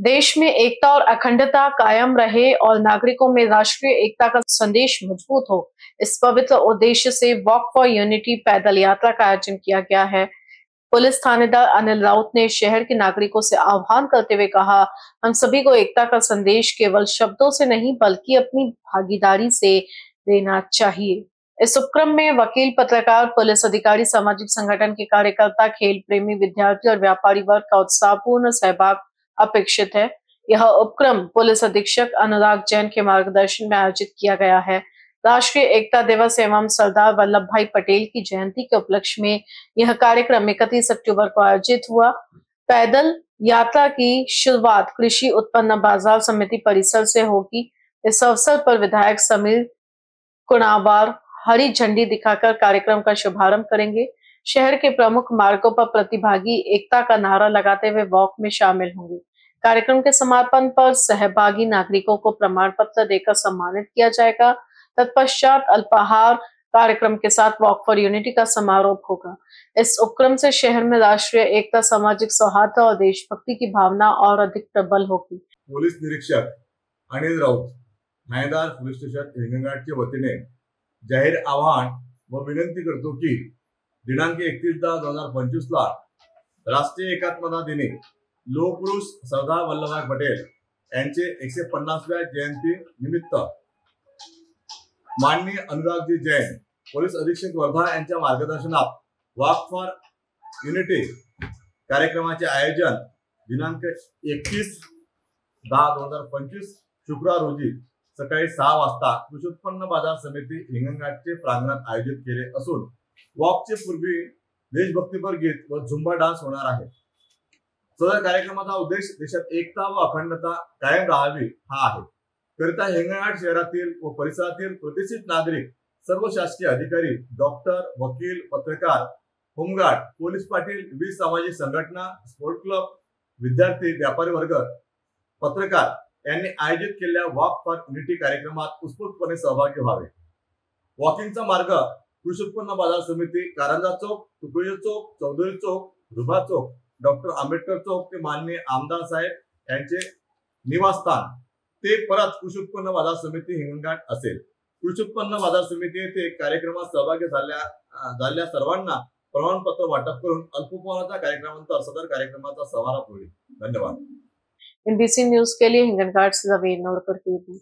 देश में एकता और अखंडता कायम रहे और नागरिकों में राष्ट्रीय एकता का संदेश मजबूत हो, इस पवित्र उद्देश्य से वॉक फॉर यूनिटी पैदल यात्रा का आयोजन किया गया है। पुलिस थानेदार अनिल राउत ने शहर के नागरिकों से आह्वान करते हुए कहा, हम सभी को एकता का संदेश केवल शब्दों से नहीं बल्कि अपनी भागीदारी से देना चाहिए। इस उपक्रम में वकील, पत्रकार, पुलिस अधिकारी, सामाजिक संगठन के कार्यकर्ता, खेल प्रेमी, विद्यार्थी और व्यापारी वर्ग का उत्साहपूर्ण सहभाग अपेक्षित है। यह उपक्रम पुलिस अधीक्षक अनुराग जैन के मार्गदर्शन में आयोजित किया गया है। राष्ट्रीय एकता दिवस एवं सरदार वल्लभ भाई पटेल की जयंती के उपलक्ष्य में यह कार्यक्रम 31 अक्टूबर को आयोजित हुआ। पैदल यात्रा की शुरुआत कृषि उत्पन्न बाजार समिति परिसर से होगी। इस अवसर पर विधायक समीर कुणावार हरी झंडी दिखाकर कार्यक्रम का शुभारंभ करेंगे। शहर के प्रमुख मार्गों पर प्रतिभागी एकता का नारा लगाते हुए वॉक में शामिल होंगे। कार्यक्रम के समापन पर सहभागी नागरिकों को प्रमाण पत्र देकर सम्मानित किया जाएगा। तत्पश्चात अल्पाहार कार्यक्रम के साथ वॉक फॉर यूनिटी का समारोह होगा। इस उपक्रम से शहर में राष्ट्रीय एकता, सामाजिक सौहार्द और देशभक्ति की भावना और अधिक प्रबल होगी। पोलीस निरीक्षक अनिल राऊत, थानेदार पोलीस स्टेशन हिंगणघाटच्या वतीने जाहीर आवाहन व विनंती करतो की दिनांक 31/10/2025 ला राष्ट्रीय एकात्मता दिनी लोहपुरुष सरदार वल्लभभाई पटेल यांचे 150व्या जयंती निमित्त माननीय अनुरागजी जैन, पोलीस अधीक्षक वर्धा यांच्या मार्गदर्शनात वॉक फॉर युनिटी कार्यक्रमाचे आयोजन दिनांक 31/10/2025 शुक्रवार रोजी सकाळी 6 वाजता कृषी उत्पन्न बाजार समिती हिंगणघाटचे प्रांगणात आयोजित केले असून वॉकचे पूर्वी देशभक्तीपर गीत व झुंबा डान्स होणार आहे। सदर कार्यक्रमाचा उद्देश देशात एकता व अखंडता कायम राहावी हा आहे। करिता हिंगणघाट शहरातील व परिसरातील प्रतिष्ठित नागरिक, सर्व शासकीय अधिकारी, डॉक्टर, वकील, पत्रकार, होमगार्ड, पोलीस पाटील, विविध सामाजिक संघटना, स्पोर्ट क्लब, विद्यार्थी, व्यापारी वर्ग, पत्रकार यांनी आयोजित केलेल्या वॉक फॉर युनिटी कार्यक्रमात उत्स्फूर्तपणे सहभागी व्हावे। वॉकिंगचा मार्ग कृषी उत्पन्न बाजार समिती, कारंजा चौक, तुकडोजी चौक, चौधरी चौक, रुबा चौक, डॉक्टर आंबेडकर चौक ते माननीय आमदार साहेब यांचे निवासस्थान ते परत कृषी उत्पन्न बाजार समिती हिंगणघाट असेल। कृषी उत्पन्न बाजार समिती येथे कार्यक्रमात सहभागी झालेल्या सर्वांना प्रमाणपत्र वाटप करून अल्पोपहाराच्या कार्यक्रमानंतर सदर कार्यक्रमाचा समारोप होईल। धन्यवाद। एनबीसी न्यूज के लिए हिंगणघाट से जवीर नोड़कर की रिपोर्ट।